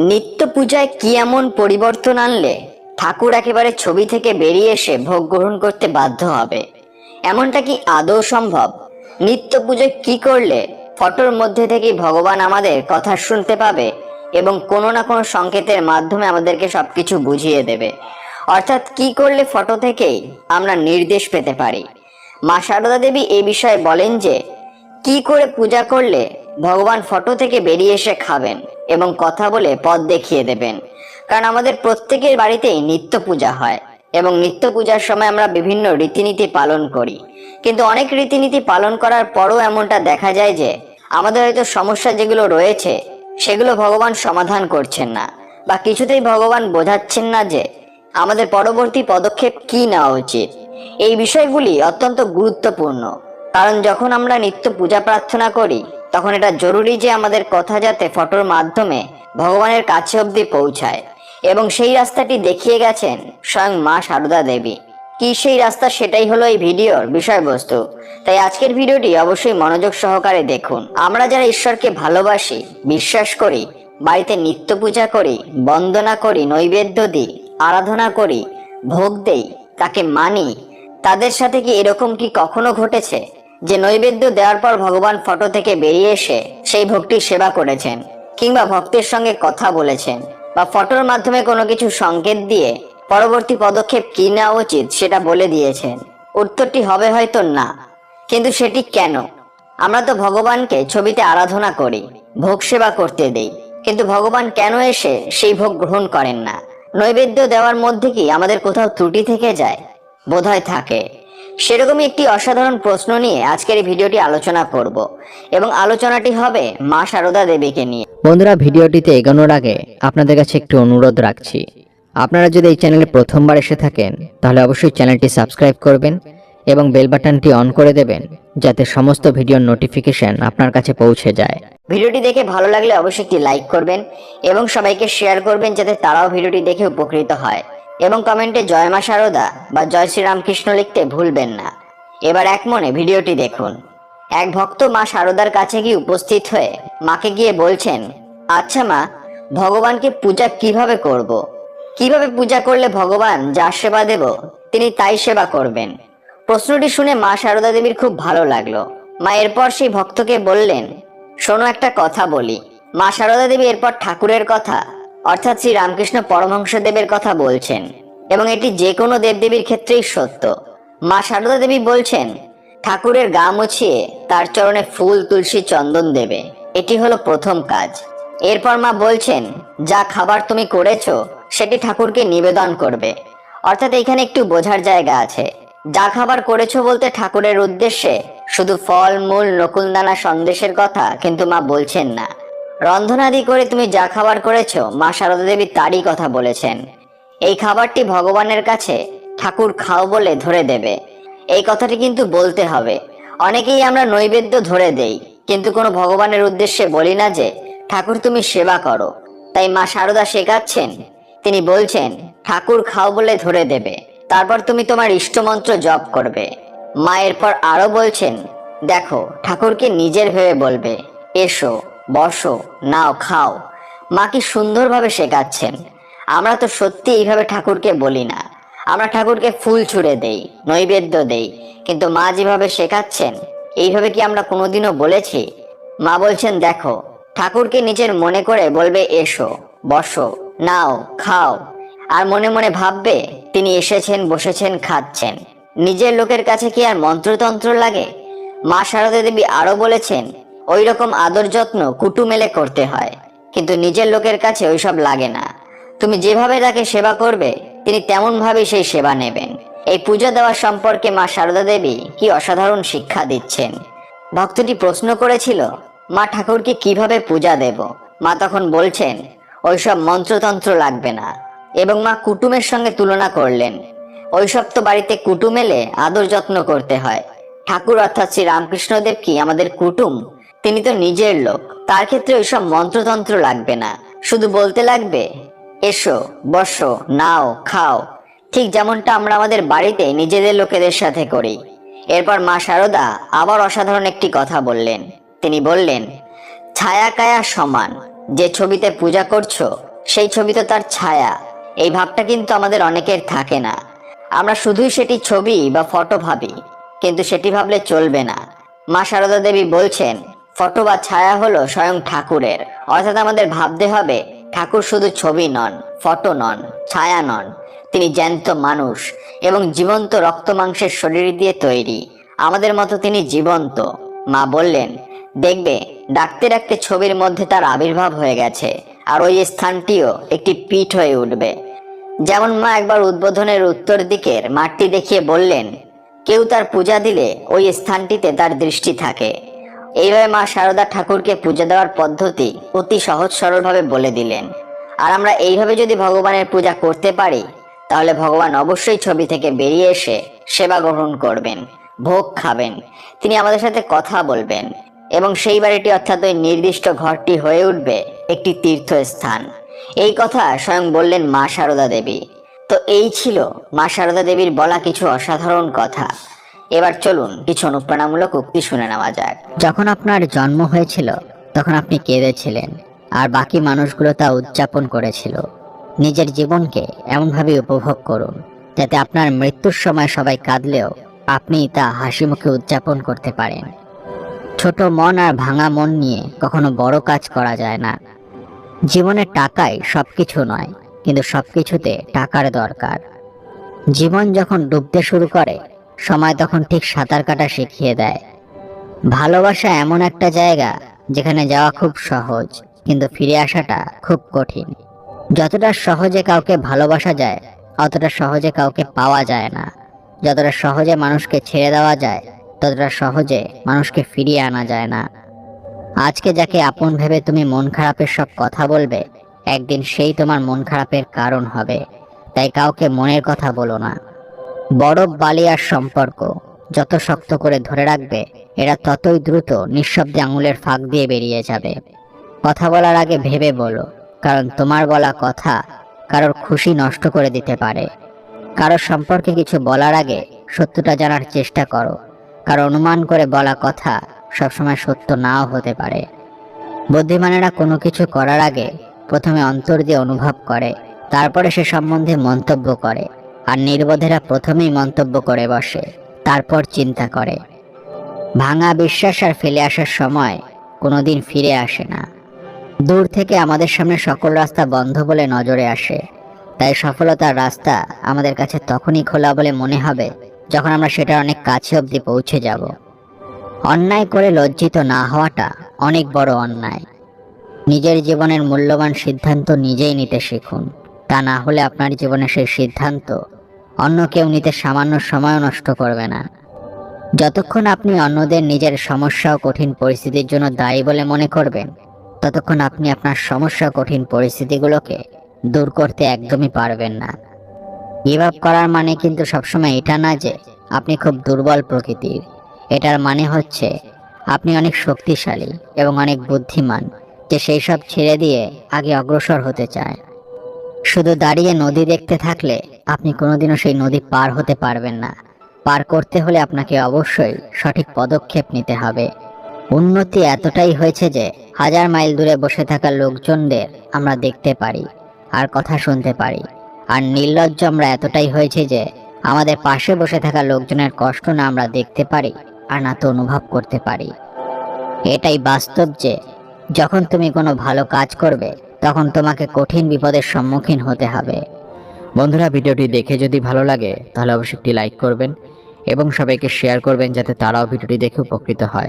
নিত্য পূজায় কি এমন পরিবর্তন আনলে ঠাকুর একেবারে ছবি থেকে বেরিয়ে এসে ভোগ গ্রহণ করতে বাধ্য হবে? এমনটা কি আদৌ সম্ভব? নিত্য পূজায় কি করলে ফটোর মধ্যে থেকে ভগবান আমাদের কথা শুনতে পাবে এবং কোনো না কোনো সংকেতের মাধ্যমে আমাদেরকে সবকিছু বুঝিয়ে দেবে? অর্থাৎ কি করলে ফটো থেকেই আমরা নির্দেশ পেতে পারি? মা সারদা দেবী এই বিষয়ে বলেন যে কি করে পূজা করলে ভগবান ফটো থেকে বেরিয়ে এসে খাবেন এবং কথা বলে পথ দেখিয়ে দেবেন। কারণ আমাদের প্রত্যেকের বাড়িতেই নিত্য পূজা হয় এবং নিত্য পূজার সময় আমরা বিভিন্ন রীতিনীতি পালন করি, কিন্তু অনেক রীতিনীতি পালন করার পরও এমনটা দেখা যায় যে আমাদের হয়তো সমস্যা যেগুলো রয়েছে সেগুলো ভগবান সমাধান করছেন না, বা কিছুতেই ভগবান বোঝাচ্ছেন না যে আমাদের পরবর্তী পদক্ষেপ কি নেওয়া উচিত। এই বিষয়গুলি অত্যন্ত গুরুত্বপূর্ণ, কারণ যখন আমরা নিত্য পূজা প্রার্থনা করি তখন এটা জরুরি যে আমাদের কথা যাতে ফটোর মাধ্যমে ভগবানের কাছে অবধি পৌঁছায়, এবং সেই রাস্তাটি দেখিয়ে গেছেন স্বয়ং মা সারদা দেবী। কি সেই রাস্তা, সেটাই হলো এই ভিডিওর বিষয়বস্তু। তাই আজকের ভিডিওটি অবশ্যই মনোযোগ সহকারে দেখুন। আমরা যারা ঈশ্বরকে ভালোবাসি, বিশ্বাস করি, বাড়িতে নিত্য পূজা করি, বন্দনা করি, নৈবেদ্য দিই, আরাধনা করি, ভোগ দেই, তাকে মানি, তাদের সাথে কি এরকম কি কখনো ঘটেছে যে নৈবেদ্য দেওয়ার পর ভগবান ফটো থেকে বেরিয়ে এসে সেই ভক্তির সেবা করেছেন, কিংবা ভক্তের সঙ্গে কথা বলেছেন, বা ফটোর মাধ্যমে কোনো কিছু সংকেত দিয়ে পরবর্তী পদক্ষেপ কি নেওয়া উচিত সেটা বলে দিয়েছেন? উত্তরটি হবে হয়তো না। কিন্তু সেটি কেন? আমরা তো ভগবানকে ছবিতে আরাধনা করি, ভোগ সেবা করতে দেই, কিন্তু ভগবান কেন এসে সেই ভোগ গ্রহণ করেন না? নৈবেদ্য দেওয়ার মধ্যে কি আমাদের কোথাও ত্রুটি থেকে যায়? বোধহয় থাকে। সেরকমই একটি অসাধারণ প্রশ্ন নিয়ে আজকের এই ভিডিওটি আলোচনা করব, এবং আলোচনাটি হবে মা সারদা দেবীকে নিয়ে। বন্ধুরা, ভিডিওটিতে এগোনোর আগে আপনাদের কাছে একটু অনুরোধ রাখছি। আপনারা যদি এই চ্যানেলে প্রথমবার এসে থাকেন তাহলে অবশ্যই চ্যানেলটি সাবস্ক্রাইব করবেন এবং বেল বাটনটি অন করে দেবেন, যাতে সমস্ত ভিডিওর নোটিফিকেশন আপনার কাছে পৌঁছে যায়। ভিডিওটি দেখে ভালো লাগলে অবশ্যই একটি লাইক করবেন এবং সবাইকে শেয়ার করবেন, যাতে তারাও ভিডিওটি দেখে উপকৃত হয়, এবং কমেন্টে জয় মা সারদা বা জয় শ্রীরামকৃষ্ণ লিখতে ভুলবেন না। এবার এক মনে ভিডিওটি দেখুন। এক ভক্ত মা সারদার কাছে গিয়ে উপস্থিত হয়ে মাকে গিয়ে বলছেন, আচ্ছা মা, ভগবানকে পূজা কিভাবে করব? কিভাবে পূজা করলে ভগবান যা সেবা দেব তিনি তাই সেবা করবেন? প্রশ্নটি শুনে মা সারদা দেবীর খুব ভালো লাগলো। মা এরপর সেই ভক্তকে বললেন, শোনো, একটা কথা বলি। মা সারদা দেবী এরপর ঠাকুরের কথা, অর্থাৎ শ্রী রামকৃষ্ণ পরমহংস দেবের কথা বলছেন, এবং এটি যে কোনো দেবদেবীর ক্ষেত্রেই সত্য। মা সারদা দেবী বলছেন, ঠাকুরের গা মুছিয়ে তার চরণে ফুল, তুলসী, চন্দন দেবে, এটি হলো প্রথম কাজ। এরপর মা বলছেন, যা খাবার তুমি করেছো সেটি ঠাকুরকে নিবেদন করবে। অর্থাৎ এখানে একটু বোঝার জায়গা আছে। যা খাবার করেছো বলতে ঠাকুরের উদ্দেশ্যে শুধু ফল, মূল, নকুলদানা, সন্দেশের কথা কিন্তু মা বলছেন না। রন্ধনাদি করে তুমি যা খাবার করেছো, মা সারদা দেবী তারই কথা বলেছেন। এই খাবারটি ভগবানের কাছে ঠাকুর খাও বলে ধরে দেবে, এই কথাটি কিন্তু বলতে হবে। অনেকেই আমরা নৈবেদ্য ধরে দেই, কিন্তু কোনো ভগবানের উদ্দেশ্যে বলি না যে ঠাকুর তুমি সেবা করো। তাই মা সারদা শেখাচ্ছেন, তিনি বলছেন ঠাকুর খাও বলে ধরে দেবে, তারপর তুমি তোমার ইষ্টমন্ত্র জপ করবে। মা এরপর আরো বলছেন, দেখো, ঠাকুরকে নিজের ভেবে বলবে, এসো, বসো, নাও, খাও। মা কি সুন্দরভাবে শেখাচ্ছেন। আমরা তো সত্যি এইভাবে ঠাকুরকে বলি না। আমরা ঠাকুরকে ফুল ছুঁড়ে দেই, নৈবেদ্য দেই, কিন্তু মা যেভাবে শেখাচ্ছেন এইভাবে কি আমরা কোনোদিনও বলেছি? মা বলছেন, দেখো, ঠাকুরকে নিজের মনে করে বলবে, এসো, বসো, নাও, খাও, আর মনে মনে ভাববে তিনি এসেছেন, বসেছেন, খাচ্ছেন। নিজের লোকের কাছে কি আর মন্ত্রতন্ত্র লাগে? মা সারদা দেবী আরো বলেছেন, ওই রকম আদর যত্ন কুটুম এলে করতে হয়, কিন্তু নিজের লোকের কাছে ওইসব লাগে না। তুমি যেভাবে তাকে সেবা করবে তিনি তেমন ভাবে সেই সেবা নেবেন। এই পূজা দেওয়া সম্পর্কে মা সারদা দেবী কি অসাধারণ শিক্ষা দিচ্ছেন। ভক্তটি প্রশ্ন করেছিল, মা, ঠাকুরকে কিভাবে পূজা দেব? মা তখন বলছেন, ওইসব মন্ত্রতন্ত্র লাগবে না, এবং মা কুটুমের সঙ্গে তুলনা করলেন। ওইসব তো বাড়িতে কুটুম এলে আদর যত্ন করতে হয়। ঠাকুর অর্থাৎ শ্রী রামকৃষ্ণদেব কি আমাদের কুটুম? তিনি তো নিজের লোক, তার ক্ষেত্রে ওইসব মন্ত্রতন্ত্র লাগবে না, শুধু বলতে লাগবে, এসো, বসো, নাও, খাও, ঠিক যেমনটা আমরা আমাদের বাড়িতে নিজেদের লোকেদের সাথে করি। এরপর মা সারদা আবার অসাধারণ একটি কথা বললেন। তিনি বললেন, ছায়া কায়া সমান, যে ছবিতে পূজা করছো সেই ছবি তো তার ছায়া। এই ভাবটা কিন্তু আমাদের অনেকের থাকে না। আমরা শুধুই সেটি ছবি বা ফটো ভাবি, কিন্তু সেটি ভাবলে চলবে না। মা সারদা দেবী বলছেন, ফটো বা ছায়া হলো স্বয়ং ঠাকুরের। অর্থাৎ আমাদের ভাবতে হবে ঠাকুর শুধু ছবি নন, ফটো নন, ছায়া নন, তিনি জ্যান্ত মানুষ এবং জীবন্ত রক্ত মাংসের শরীর দিয়ে তৈরি। আমাদের মতো তিনি জীবন্ত। মা বললেন, দেখবে ডাকতে ডাকতে ছবির মধ্যে তার আবির্ভাব হয়ে গেছে, আর ওই স্থানটিও একটি পীঠ হয়ে উঠবে। যেমন মা একবার উদ্বোধনের উত্তর দিকের মাঠটি দেখিয়ে বললেন, কেউ তার পূজা দিলে ওই স্থানটিতে তার দৃষ্টি থাকে। এইভাবে মা সারদা ঠাকুরকে পূজা দেওয়ার পদ্ধতি অতি সহজ সরলভাবে বলে দিলেন। আর আমরা এইভাবে যদি ভগবানের পূজা করতে পারি, তাহলে ভগবান অবশ্যই ছবি থেকে বেরিয়ে এসে সেবা গ্রহণ করবেন, ভোগ খাবেন, তিনি আমাদের সাথে কথা বলবেন, এবং সেই বাড়িটি অর্থাৎ ওই নির্দিষ্ট ঘরটি হয়ে উঠবে একটি তীর্থস্থান। এই কথা স্বয়ং বললেন মা সারদা দেবী। তো এই ছিল মা সারদা দেবীর বলা কিছু অসাধারণ কথা। এবার চলুন কিছু অনুপ্রেরণামূলক উক্তি শুনে নেওয়া যাক। যখন আপনার জন্ম হয়েছিল তখন আপনি কেঁদেছিলেন, আর বাকি মানুষগুলো তা উদযাপন করেছিল। নিজের জীবনকে এমনভাবে উপভোগ করুন যাতে আপনার মৃত্যুর সময় সবাই কাঁদলেও আপনি তা হাসি মুখে উদযাপন করতে পারেন। ছোট মন আর ভাঙা মন নিয়ে কখনো বড় কাজ করা যায় না। জীবনে টাকাই সবকিছু নয়, কিন্তু সবকিছুতে টাকার দরকার। জীবন যখন ডুবতে শুরু করে, সময় তখন ঠিক সাঁতার কাটা শিখিয়ে দেয়। ভালোবাসা এমন একটা জায়গা যেখানে যাওয়া খুব সহজ, কিন্তু ফিরে আসাটা খুব কঠিন। যতটা সহজে কাউকে ভালোবাসা যায়, অতটা সহজে কাউকে পাওয়া যায় না। যতটা সহজে মানুষকে ছেড়ে দেওয়া যায়, ততটা সহজে মানুষকে ফিরিয়ে আনা যায় না। আজকে যাকে আপন ভেবে তুমি মন খারাপের সব কথা বলবে, একদিন সেই তোমার মন খারাপের কারণ হবে। তাই কাউকে মনের কথা বলো না। বরফ বালি আর সম্পর্ক যত শক্ত করে ধরে রাখবে, এরা ততই দ্রুত নিঃশব্দে আঙুলের ফাঁক দিয়ে বেরিয়ে যাবে। কথা বলার আগে ভেবে বলো, কারণ তোমার বলা কথা কারোর খুশি নষ্ট করে দিতে পারে। কারোর সম্পর্কে কিছু বলার আগে সত্যটা জানার চেষ্টা করো, কারণ অনুমান করে বলা কথা সবসময় সত্য নাও হতে পারে। বুদ্ধিমানেরা কোনো কিছু করার আগে প্রথমে অন্তর দিয়ে অনুভব করে, তারপরে সে সম্বন্ধে মন্তব্য করে। আর নির্বোধেরা প্রথমেই মন্তব্য করে বসে, তারপর চিন্তা করে। ভাঙা বিশ্বাস আর ফেলে আসার সময় কোনোদিন ফিরে আসে না। দূর থেকে আমাদের সামনে সকল রাস্তা বন্ধ বলে নজরে আসে, তাই সফলতার রাস্তা আমাদের কাছে তখনই খোলা বলে মনে হবে যখন আমরা সেটা অনেক কাছে অবধি পৌঁছে যাব। অন্যায় করে লজ্জিত না হওয়াটা অনেক বড় অন্যায়। নিজের জীবনের মূল্যবান সিদ্ধান্ত নিজেই নিতে শিখুন, তা না হলে আপনার জীবনে সেই সিদ্ধান্ত অন্য কেউ নিতে সামান্য সময় নষ্ট করবে না। যতক্ষণ আপনি অন্যদের নিজের সমস্যা ও কঠিন পরিস্থিতির জন্য দায়ী বলে মনে করবেন, ততক্ষণ আপনি আপনার সমস্যা কঠিন পরিস্থিতিগুলোকে দূর করতে একদমই পারবেন না। গিভ আপ করার মানে কিন্তু সবসময় এটা না যে আপনি খুব দুর্বল প্রকৃতির। এটার মানে হচ্ছে আপনি অনেক শক্তিশালী এবং অনেক বুদ্ধিমান, যে সেই সব ছেড়ে দিয়ে আগে অগ্রসর হতে চায়। শুধু দাঁড়িয়ে নদী দেখতে থাকলে আপনি কোনোদিনও সেই নদী পার হতে পারবেন না। পার করতে হলে আপনাকে অবশ্যই সঠিক পদক্ষেপ নিতে হবে। উন্নতি এতটাই হয়েছে যে 1000 মাইল দূরে বসে থাকা লোকজনদের আমরা দেখতে পারি আর কথা শুনতে পারি। আর নির্লজ্জ আমরা এতটাই হয়েছে যে আমাদের পাশে বসে থাকা লোকজনের কষ্ট না আমরা দেখতে পারি আর না তো অনুভব করতে পারি। এটাই বাস্তব যে যখন তুমি কোনো ভালো কাজ করবে, তখন তোমাকে কঠিন বিপদের সম্মুখীন হতে হবে। বন্ধুরা, ভিডিওটি দেখে যদি ভালো লাগে তাহলে অবশ্যই একটি লাইক করবেন এবং সবাইকে শেয়ার করবেন যাতে তারাও ভিডিওটি দেখে উপকৃত হয়।